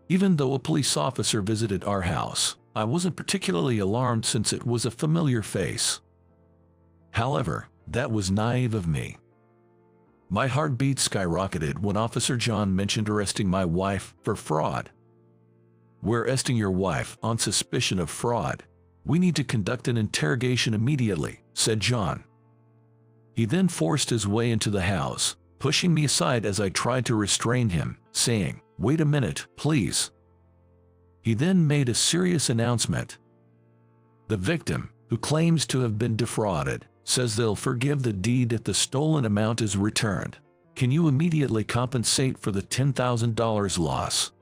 Even though a police officer visited our house, I wasn't particularly alarmed since it was a familiar face. However, that was naive of me. My heartbeat skyrocketed when Officer John mentioned arresting my wife for fraud. "We're arresting your wife on suspicion of fraud. We need to conduct an interrogation immediately," said John. He then forced his way into the house, pushing me aside as I tried to restrain him, saying, "Wait a minute, please." He then made a serious announcement. "The victim, who claims to have been defrauded, says they'll forgive the deed if the stolen amount is returned. Can you immediately compensate for the $10,000 loss?"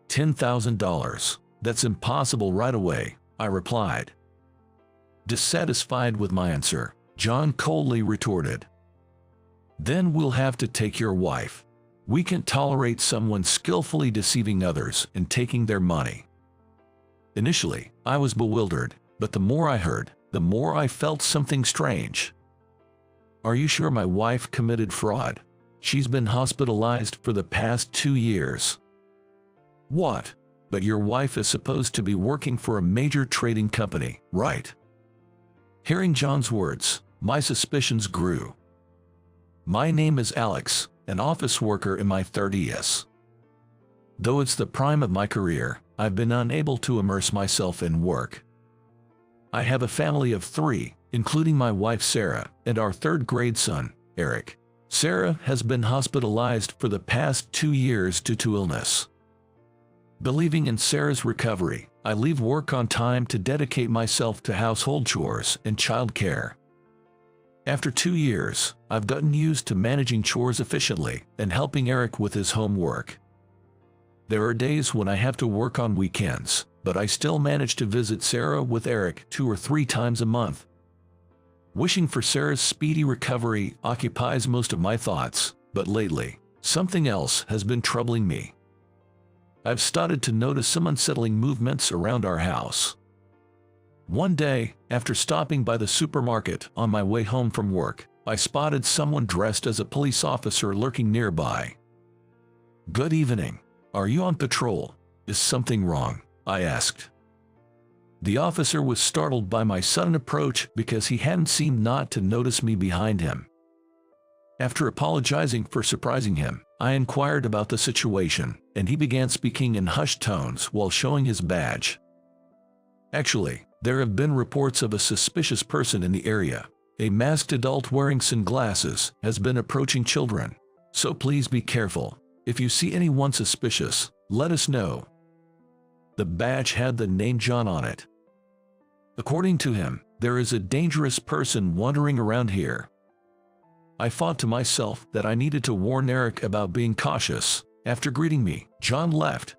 $10,000? That's impossible right away, I replied. Dissatisfied with my answer, John coldly retorted, "Then we'll have to take your wife. We can't tolerate someone skillfully deceiving others and taking their money." Initially, I was bewildered, but the more I heard, the more I felt something strange. "Are you sure my wife committed fraud? She's been hospitalized for the past 2 years. "What? But your wife is supposed to be working for a major trading company, right?" Hearing John's words, my suspicions grew. My name is Alex, an office worker in my 30s. Though it's the prime of my career, I've been unable to immerse myself in work. I have a family of 3, including my wife Sarah and our 3rd-grade son, Eric. Sarah has been hospitalized for the past 2 years due to illness. Believing in Sarah's recovery, I leave work on time to dedicate myself to household chores and child care. After 2 years, I've gotten used to managing chores efficiently and helping Eric with his homework. There are days when I have to work on weekends, but I still manage to visit Sarah with Eric 2 or 3 times a month. Wishing for Sarah's speedy recovery occupies most of my thoughts, but lately, something else has been troubling me. I've started to notice some unsettling movements around our house. One day, after stopping by the supermarket on my way home from work, I spotted someone dressed as a police officer lurking nearby. "Good evening. Are you on patrol? Is something wrong?" I asked. The officer was startled by my sudden approach because he hadn't seemed not to notice me behind him. After apologizing for surprising him, I inquired about the situation, and he began speaking in hushed tones while showing his badge. "Actually, there have been reports of a suspicious person in the area. A masked adult wearing sunglasses has been approaching children. So please be careful. If you see anyone suspicious, let us know." The badge had the name John on it. According to him, there is a dangerous person wandering around here. I thought to myself that I needed to warn Eric about being cautious. After greeting me, John left.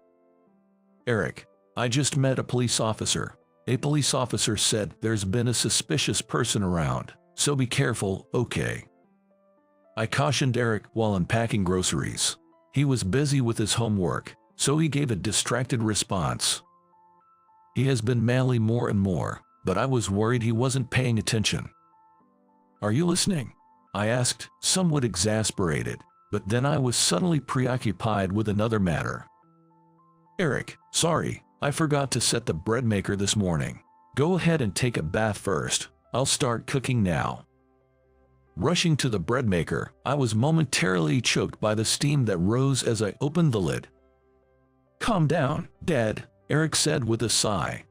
"Eric, I just met a police officer. A police officer said there's been a suspicious person around, so be careful, okay?" I cautioned Eric while unpacking groceries. He was busy with his homework, so he gave a distracted response. He has been manly more and more, but I was worried he wasn't paying attention. "Are you listening?" I asked, somewhat exasperated, but then I was suddenly preoccupied with another matter. "Eric, sorry, I forgot to set the bread maker this morning. Go ahead and take a bath first. I'll start cooking now." Rushing to the bread maker, I was momentarily choked by the steam that rose as I opened the lid. "Calm down, Dad," Eric said with a sigh.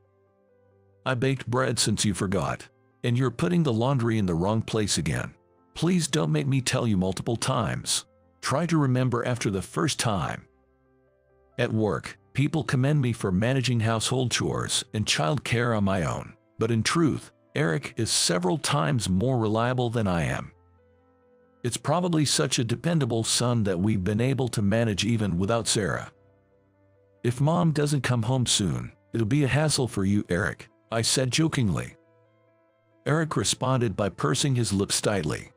"I baked bread since you forgot, and you're putting the laundry in the wrong place again. Please don't make me tell you multiple times. Try to remember after the first time." At work, people commend me for managing household chores and child care on my own, but in truth, Eric is several times more reliable than I am. It's probably such a dependable son that we've been able to manage even without Sarah. "If Mom doesn't come home soon, it'll be a hassle for you, Eric," I said jokingly. Eric responded by pursing his lips tightly.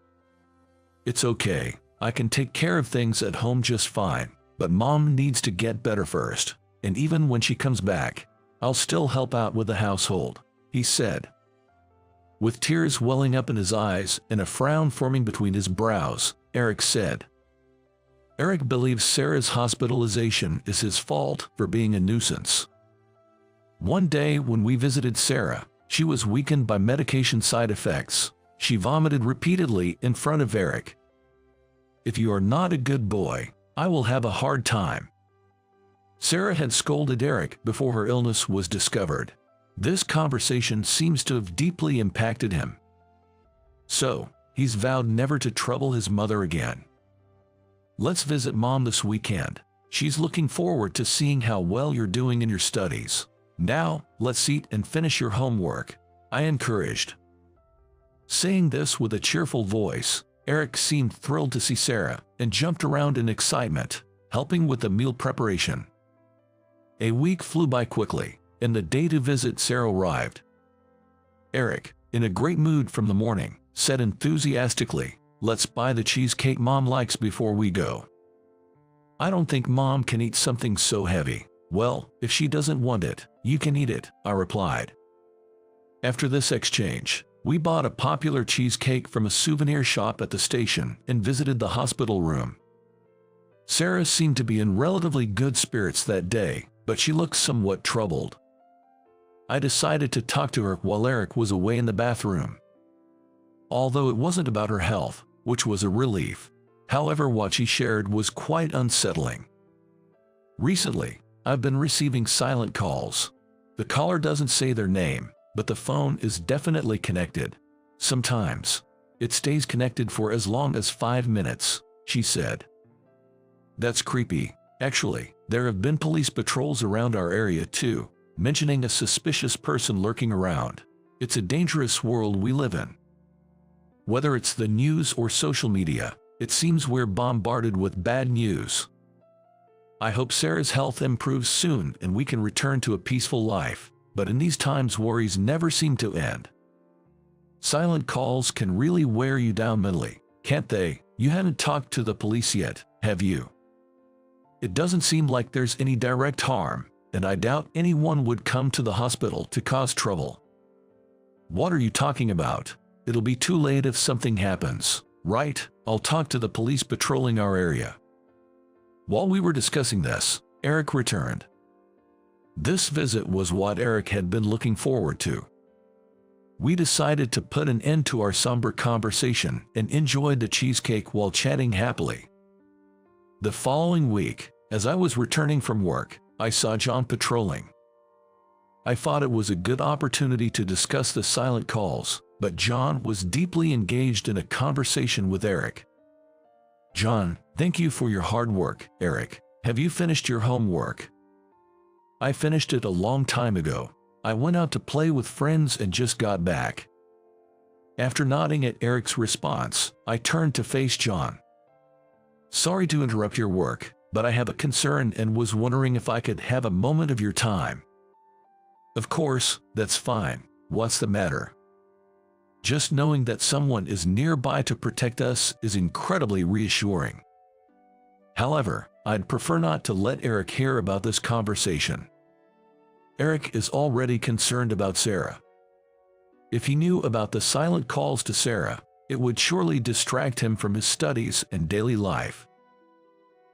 "It's okay, I can take care of things at home just fine, but Mom needs to get better first, and even when she comes back, I'll still help out with the household," he said. With tears welling up in his eyes and a frown forming between his brows, Eric said, Eric believes Sarah's hospitalization is his fault for being a nuisance. One day when we visited Sarah, she was weakened by medication side effects. She vomited repeatedly in front of Eric. "If you are not a good boy, I will have a hard time." Sarah had scolded Eric before her illness was discovered. This conversation seems to have deeply impacted him. So, he's vowed never to trouble his mother again. Let's visit Mom this weekend. She's looking forward to seeing how well you're doing in your studies. Now, let's eat and finish your homework, I encouraged. Saying this with a cheerful voice, Eric seemed thrilled to see Sarah and jumped around in excitement, helping with the meal preparation. A week flew by quickly, and the day to visit Sarah arrived. Eric, in a great mood from the morning, said enthusiastically, "Let's buy the cheesecake Mom likes before we go." "I don't think Mom can eat something so heavy." "Well, if she doesn't want it, you can eat it," I replied. After this exchange, we bought a popular cheesecake from a souvenir shop at the station and visited the hospital room. Sarah seemed to be in relatively good spirits that day, but she looked somewhat troubled. I decided to talk to her while Eric was away in the bathroom. Although it wasn't about her health, which was a relief, however, what she shared was quite unsettling. "Recently, I've been receiving silent calls. The caller doesn't say their name, but the phone is definitely connected. Sometimes, it stays connected for as long as 5 minutes," she said. "That's creepy. Actually, there have been police patrols around our area too, mentioning a suspicious person lurking around. It's a dangerous world we live in. Whether it's the news or social media, it seems we're bombarded with bad news. I hope Sarah's health improves soon and we can return to a peaceful life, but in these times worries never seem to end." Silent calls can really wear you down mentally, can't they? You haven't talked to the police yet, have you? It doesn't seem like there's any direct harm, and I doubt anyone would come to the hospital to cause trouble. "What are you talking about? It'll be too late if something happens, right? I'll talk to the police patrolling our area." While we were discussing this, Eric returned. This visit was what Eric had been looking forward to. We decided to put an end to our somber conversation and enjoyed the cheesecake while chatting happily. The following week, as I was returning from work, I saw John patrolling. I thought it was a good opportunity to discuss the silent calls, but John was deeply engaged in a conversation with Eric. "John, thank you for your hard work, Eric. Have you finished your homework?" "I finished it a long time ago. I went out to play with friends and just got back." After nodding at Eric's response, I turned to face John. "Sorry to interrupt your work, but I have a concern and was wondering if I could have a moment of your time." "Of course, that's fine. What's the matter?" Just knowing that someone is nearby to protect us is incredibly reassuring. However, I'd prefer not to let Eric hear about this conversation. Eric is already concerned about Sarah. If he knew about the silent calls to Sarah, it would surely distract him from his studies and daily life.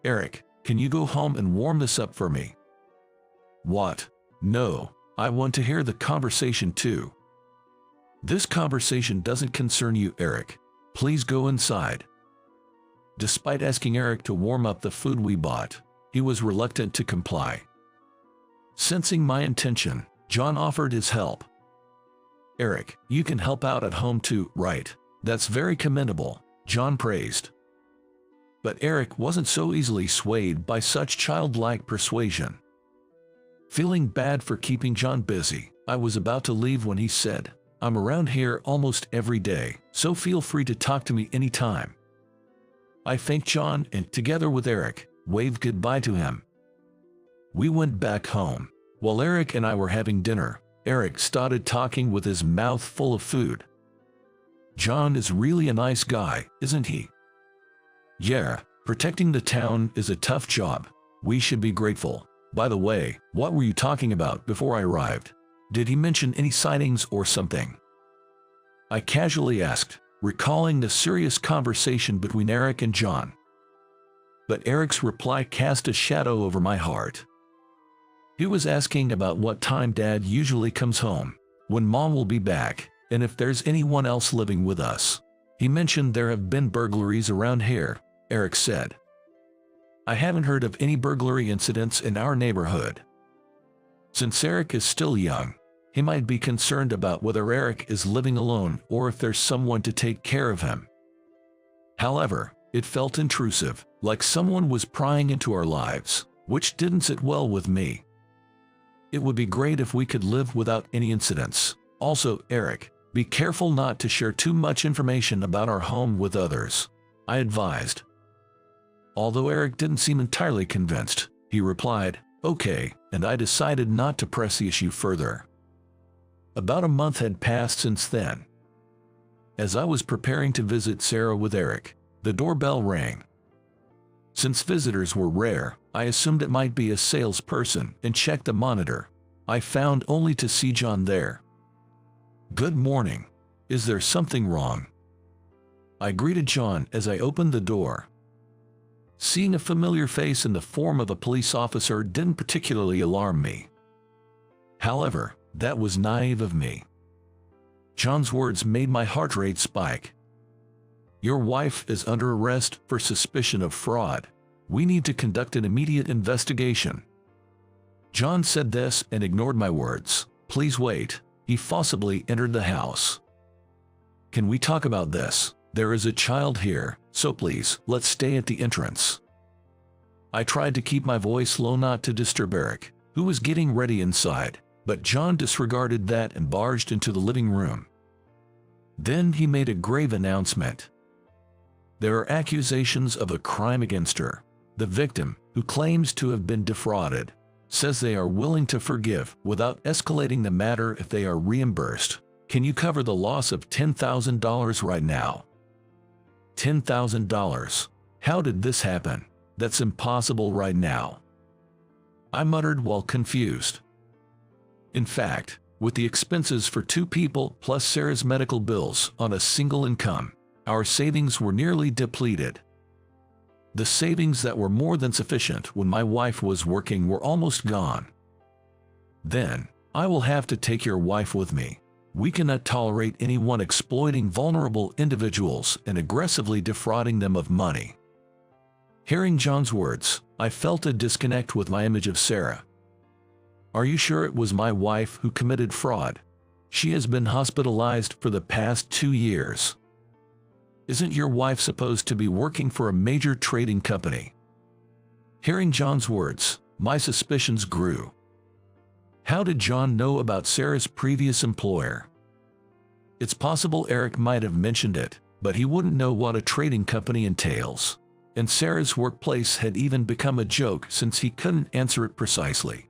"Eric, can you go home and warm this up for me?" "What? No, I want to hear the conversation too." "This conversation doesn't concern you, Eric. Please go inside." Despite asking Eric to warm up the food we bought, he was reluctant to comply. Sensing my intention, John offered his help. "Eric, you can help out at home too, right? That's very commendable," John praised. But Eric wasn't so easily swayed by such childlike persuasion. Feeling bad for keeping John busy, I was about to leave when he said, "I'm around here almost every day, so feel free to talk to me anytime." I thanked John and, together with Eric, waved goodbye to him. We went back home. While Eric and I were having dinner, Eric started talking with his mouth full of food. "John is really a nice guy, isn't he?" "Yeah, protecting the town is a tough job. We should be grateful. By the way, what were you talking about before I arrived? Did he mention any sightings or something?" I casually asked, recalling the serious conversation between Eric and John. but Eric's reply cast a shadow over my heart. He was asking about what time Dad usually comes home, when Mom will be back, and if there's anyone else living with us. He mentioned there have been burglaries around here, Eric said. I haven't heard of any burglary incidents in our neighborhood. Since Eric is still young, he might be concerned about whether Eric is living alone or if there's someone to take care of him. However, it felt intrusive, like someone was prying into our lives, which didn't sit well with me. It would be great if we could live without any incidents. Also, Eric, be careful not to share too much information about our home with others, I advised. Although Eric didn't seem entirely convinced, he replied, okay, and I decided not to press the issue further. About a month had passed since then. As I was preparing to visit Sarah with Eric, the doorbell rang. Since visitors were rare, I assumed it might be a salesperson and checked the monitor. I found only to see John there. Good morning. Is there something wrong? I greeted John as I opened the door. Seeing a familiar face in the form of a police officer didn't particularly alarm me. However, that was naive of me. John's words made my heart rate spike. Your wife is under arrest for suspicion of fraud. We need to conduct an immediate investigation. John said this and ignored my words. Please wait. He forcibly entered the house. Can we talk about this? There is a child here, so please, let's stay at the entrance. I tried to keep my voice low not to disturb Eric, who was getting ready inside, but John disregarded that and barged into the living room. Then he made a grave announcement. There are accusations of a crime against her. The victim, who claims to have been defrauded, says they are willing to forgive without escalating the matter if they are reimbursed. Can you cover the loss of $10,000 right now? $10,000. How did this happen? That's impossible right now, I muttered while confused. In fact, with the expenses for 2 people plus Sarah's medical bills on a single income, our savings were nearly depleted. The savings that were more than sufficient when my wife was working were almost gone. Then, I will have to take your wife with me. We cannot tolerate anyone exploiting vulnerable individuals and aggressively defrauding them of money. Hearing John's words, I felt a disconnect with my image of Sarah. Are you sure it was my wife who committed fraud? She has been hospitalized for the past 2 years. Isn't your wife supposed to be working for a major trading company? Hearing John's words, my suspicions grew. How did John know about Sarah's previous employer? It's possible Eric might have mentioned it, but he wouldn't know what a trading company entails. And Sarah's workplace had even become a joke since he couldn't answer it precisely.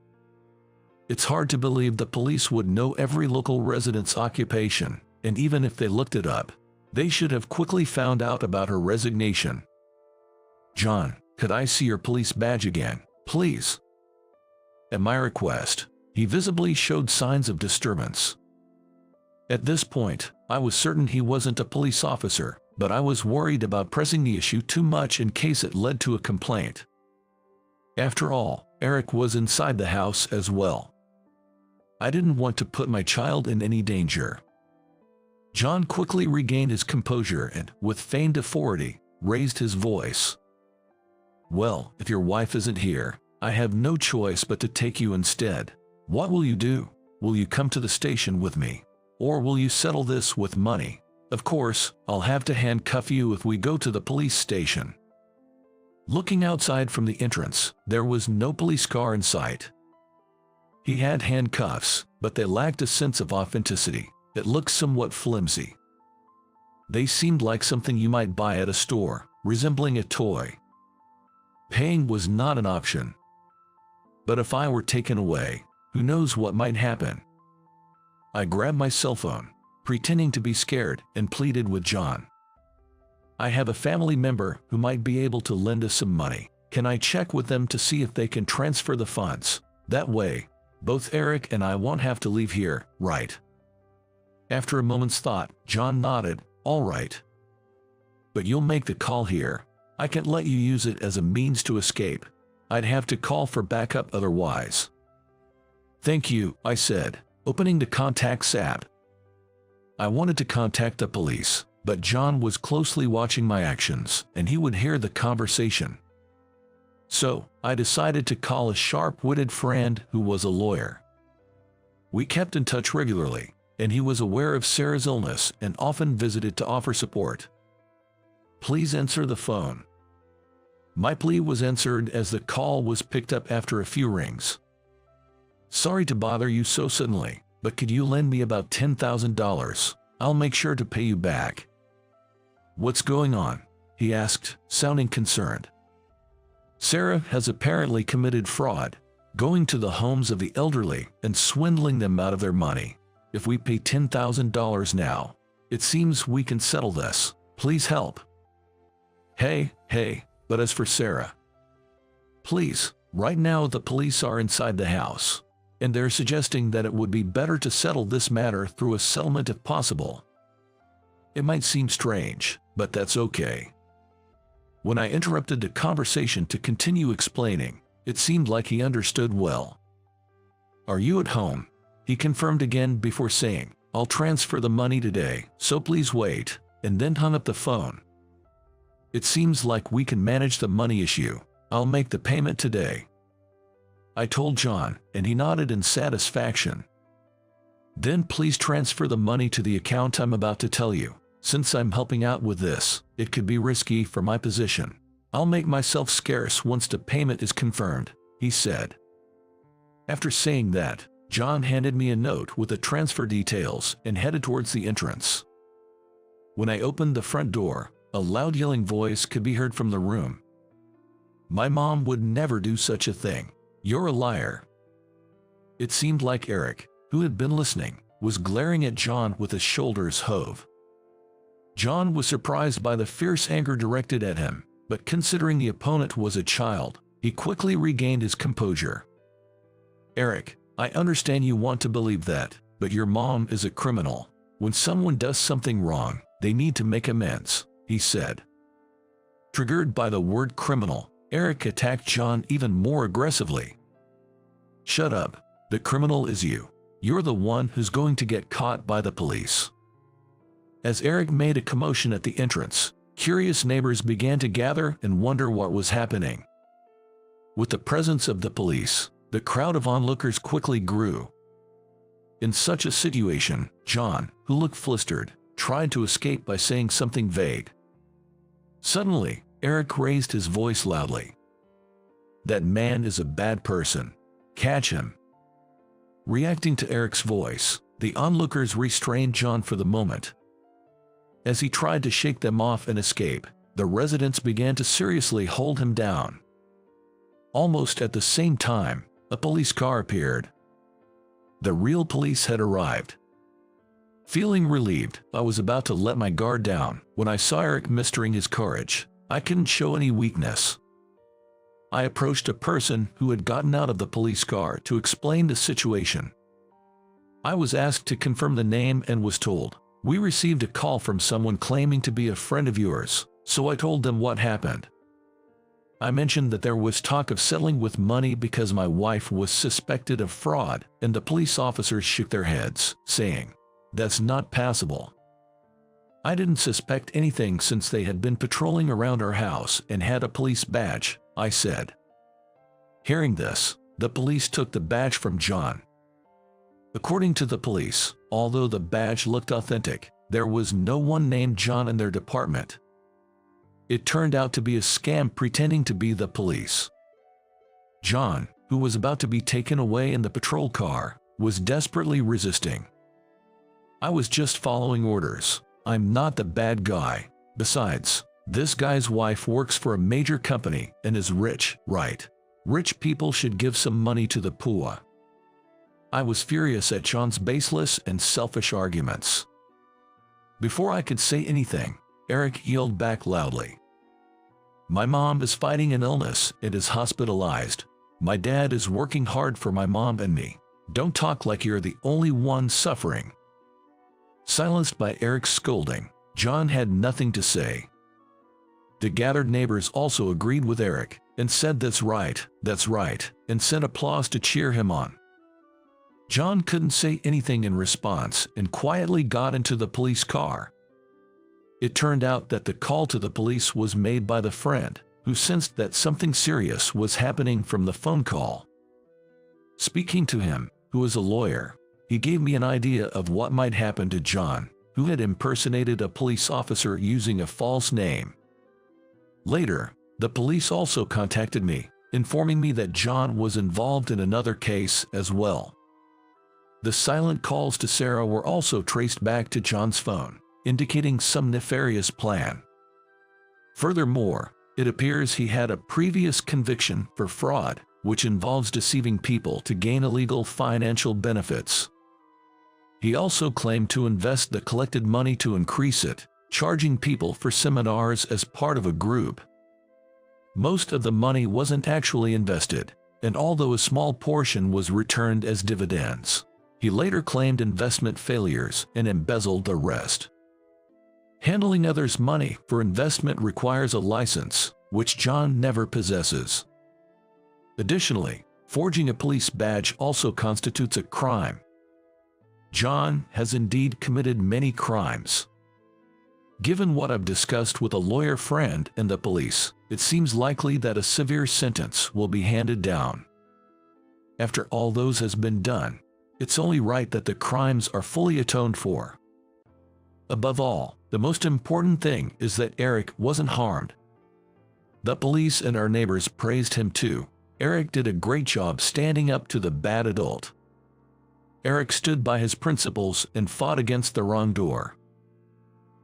It's hard to believe the police would know every local resident's occupation, and even if they looked it up, they should have quickly found out about her resignation. John, could I see your police badge again, please? At my request, he visibly showed signs of disturbance. At this point, I was certain he wasn't a police officer, but I was worried about pressing the issue too much in case it led to a complaint. After all, Eric was inside the house as well. I didn't want to put my child in any danger. John quickly regained his composure and, with feigned authority, raised his voice. Well, if your wife isn't here, I have no choice but to take you instead. What will you do? Will you come to the station with me? Or will you settle this with money? Of course, I'll have to handcuff you if we go to the police station. Looking outside from the entrance, there was no police car in sight. He had handcuffs, but they lacked a sense of authenticity. It looked somewhat flimsy. They seemed like something you might buy at a store, resembling a toy. Paying was not an option. But if I were taken away, who knows what might happen? I grabbed my cell phone, pretending to be scared, and pleaded with John. I have a family member who might be able to lend us some money. Can I check with them to see if they can transfer the funds? That way, both Eric and I won't have to leave here, right? After a moment's thought, John nodded, all right. But you'll make the call here. I can't let you use it as a means to escape. I'd have to call for backup otherwise. Thank you, I said, opening the Contacts app. I wanted to contact the police, but John was closely watching my actions, and he would hear the conversation. So, I decided to call a sharp-witted friend who was a lawyer. We kept in touch regularly, and he was aware of Sarah's illness and often visited to offer support. Please answer the phone. My plea was answered as the call was picked up after a few rings. Sorry to bother you so suddenly, but could you lend me about $10,000? I'll make sure to pay you back. What's going on? He asked, sounding concerned. Sarah has apparently committed fraud, going to the homes of the elderly and swindling them out of their money. If we pay $10,000 now, it seems we can settle this. Please help. Hey, but as for Sarah, please, right now the police are inside the house, and they're suggesting that it would be better to settle this matter through a settlement if possible. It might seem strange, but that's okay. When I interrupted the conversation to continue explaining, it seemed like he understood well. Are you at home? He confirmed again before saying, I'll transfer the money today, so please wait, and then hung up the phone. It seems like we can manage the money issue. I'll make the payment today. I told John, and he nodded in satisfaction. Then please transfer the money to the account I'm about to tell you. Since I'm helping out with this, it could be risky for my position. I'll make myself scarce once the payment is confirmed, he said. After saying that, John handed me a note with the transfer details and headed towards the entrance. When I opened the front door, a loud yelling voice could be heard from the room. My mom would never do such a thing. You're a liar. It seemed like Eric, who had been listening, was glaring at John with his shoulders hove. John was surprised by the fierce anger directed at him, but considering the opponent was a child, he quickly regained his composure. Eric, I understand you want to believe that, but your mom is a criminal. When someone does something wrong, they need to make amends, he said. Triggered by the word criminal, Eric attacked John even more aggressively. Shut up. The criminal is you. You're the one who's going to get caught by the police. As Eric made a commotion at the entrance, curious neighbors began to gather and wonder what was happening. With the presence of the police, the crowd of onlookers quickly grew. In such a situation, John, who looked flustered, tried to escape by saying something vague. Suddenly, Eric raised his voice loudly. That man is a bad person. Catch him. Reacting to Eric's voice, the onlookers restrained John for the moment. As he tried to shake them off and escape, the residents began to seriously hold him down. Almost at the same time, a police car appeared. The real police had arrived. Feeling relieved, I was about to let my guard down when I saw Eric mustering his courage. I couldn't show any weakness. I approached a person who had gotten out of the police car to explain the situation. I was asked to confirm the name and was told, "We received a call from someone claiming to be a friend of yours," so I told them what happened. I mentioned that there was talk of settling with money because my wife was suspected of fraud, and the police officers shook their heads, saying, "That's not passable." I didn't suspect anything since they had been patrolling around our house and had a police badge, I said. Hearing this, the police took the badge from John. According to the police, although the badge looked authentic, there was no one named John in their department. It turned out to be a scam pretending to be the police. John, who was about to be taken away in the patrol car, was desperately resisting. I was just following orders. I'm not the bad guy. Besides, this guy's wife works for a major company and is rich, right? Rich people should give some money to the poor. I was furious at John's baseless and selfish arguments. Before I could say anything, Eric yelled back loudly. My mom is fighting an illness and is hospitalized. My dad is working hard for my mom and me. Don't talk like you're the only one suffering. Silenced by Eric's scolding, John had nothing to say. The gathered neighbors also agreed with Eric and said that's right, and sent applause to cheer him on. John couldn't say anything in response and quietly got into the police car. It turned out that the call to the police was made by the friend, who sensed that something serious was happening from the phone call. Speaking to him, who is a lawyer, he gave me an idea of what might happen to John, who had impersonated a police officer using a false name. Later, the police also contacted me, informing me that John was involved in another case as well. The silent calls to Sarah were also traced back to John's phone, indicating some nefarious plan. Furthermore, it appears he had a previous conviction for fraud, which involves deceiving people to gain illegal financial benefits. He also claimed to invest the collected money to increase it, charging people for seminars as part of a group. Most of the money wasn't actually invested, and although a small portion was returned as dividends, he later claimed investment failures and embezzled the rest. Handling others' money for investment requires a license, which John never possesses. Additionally, forging a police badge also constitutes a crime. John has indeed committed many crimes. Given what I've discussed with a lawyer friend and the police, it seems likely that a severe sentence will be handed down. After all those has been done, it's only right that the crimes are fully atoned for. Above all, the most important thing is that Eric wasn't harmed. The police and our neighbors praised him too. Eric did a great job standing up to the bad adult. Eric stood by his principles and fought against the wrongdoer.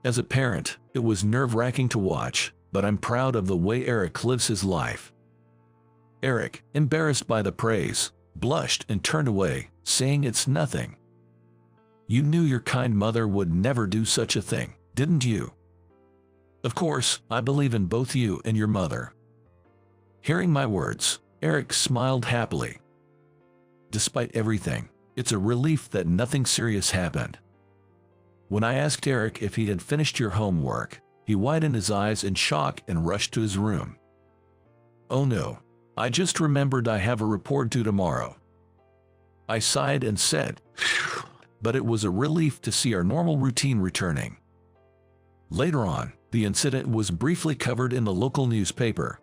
As a parent, it was nerve-wracking to watch, but I'm proud of the way Eric lives his life. Eric, embarrassed by the praise, blushed and turned away, saying it's nothing. You knew your kind mother would never do such a thing, didn't you? Of course, I believe in both you and your mother. Hearing my words, Eric smiled happily. Despite everything, it's a relief that nothing serious happened. When I asked Eric if he had finished your homework, he widened his eyes in shock and rushed to his room. Oh no, I just remembered I have a report due tomorrow. I sighed and said, but it was a relief to see our normal routine returning. Later on, the incident was briefly covered in the local newspaper.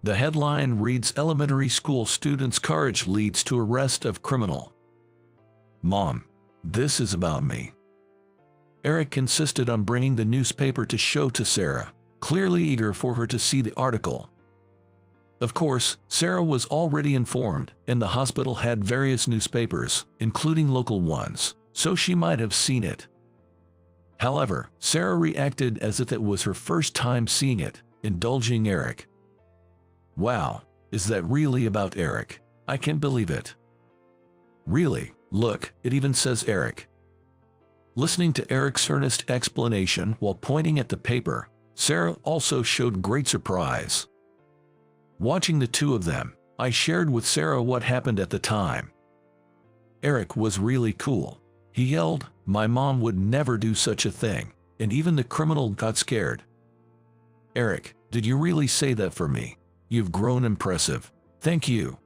The headline reads, "Elementary school student's courage leads to arrest of criminal." Mom, this is about me. Eric insisted on bringing the newspaper to show to Sarah, clearly eager for her to see the article. Of course, Sarah was already informed, and the hospital had various newspapers, including local ones, so she might have seen it. However, Sarah reacted as if it was her first time seeing it, indulging Eric. Wow, is that really about Eric? I can't believe it. Really, look, it even says Eric. Listening to Eric's earnest explanation while pointing at the paper, Sarah also showed great surprise. Watching the two of them, I shared with Sarah what happened at the time. Eric was really cool. He yelled, "My mom would never do such a thing," and even the criminal got scared. Eric, did you really say that for me? You've grown impressive. Thank you.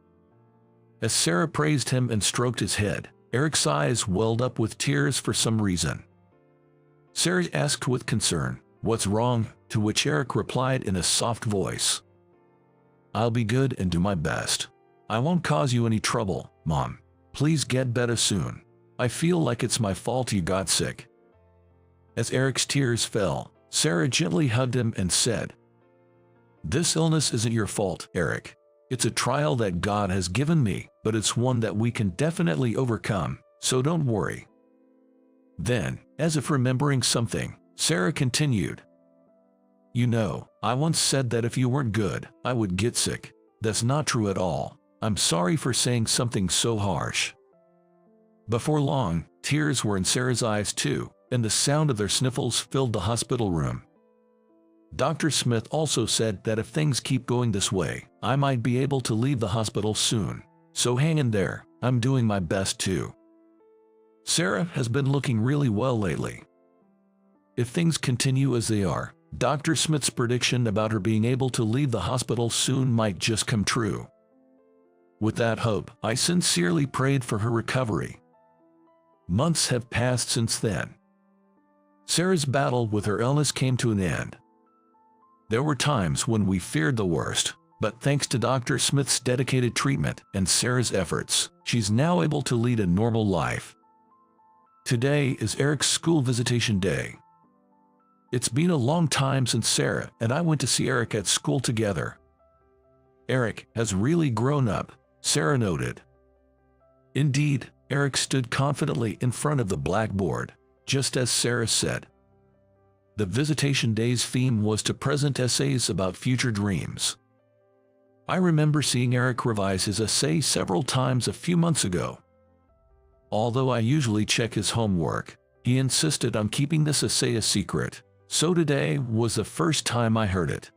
As Sarah praised him and stroked his head, Eric's eyes welled up with tears for some reason. Sarah asked with concern, "What's wrong?" to which Eric replied in a soft voice, "I'll be good and do my best. I won't cause you any trouble, Mom. Please get better soon. I feel like it's my fault you got sick." As Eric's tears fell, Sarah gently hugged him and said, "This illness isn't your fault, Eric. It's a trial that God has given me, but it's one that we can definitely overcome, so don't worry." Then, as if remembering something, Sarah continued, "You know, I once said that if you weren't good, I would get sick. That's not true at all. I'm sorry for saying something so harsh." Before long, tears were in Sarah's eyes too, and the sound of their sniffles filled the hospital room. Dr. Smith also said that if things keep going this way, I might be able to leave the hospital soon. So hang in there, I'm doing my best too. Sarah has been looking really well lately. If things continue as they are, Dr. Smith's prediction about her being able to leave the hospital soon might just come true. With that hope, I sincerely prayed for her recovery. Months have passed since then. Sarah's battle with her illness came to an end. There were times when we feared the worst, but thanks to Dr. Smith's dedicated treatment and Sarah's efforts, she's now able to lead a normal life. Today is Eric's school visitation day. It's been a long time since Sarah and I went to see Eric at school together. Eric has really grown up, Sarah noted. Indeed, Eric stood confidently in front of the blackboard, just as Sarah said. The visitation day's theme was to present essays about future dreams. I remember seeing Eric revise his essay several times a few months ago. Although I usually check his homework, he insisted on keeping this essay a secret, so today was the first time I heard it.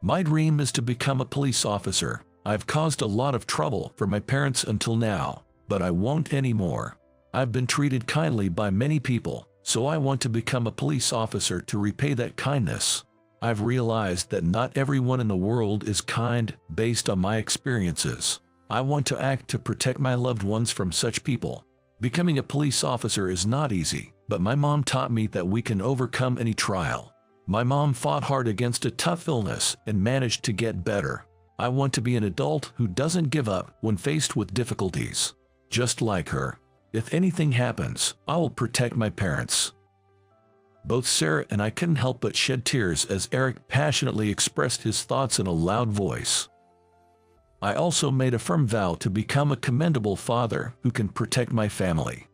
My dream is to become a police officer. I've caused a lot of trouble for my parents until now, but I won't anymore. I've been treated kindly by many people, so I want to become a police officer to repay that kindness. I've realized that not everyone in the world is kind based on my experiences. I want to act to protect my loved ones from such people. Becoming a police officer is not easy, but my mom taught me that we can overcome any trial. My mom fought hard against a tough illness and managed to get better. I want to be an adult who doesn't give up when faced with difficulties. Just like her. If anything happens, I will protect my parents. Both Sarah and I couldn't help but shed tears as Eric passionately expressed his thoughts in a loud voice. I also made a firm vow to become a commendable father who can protect my family.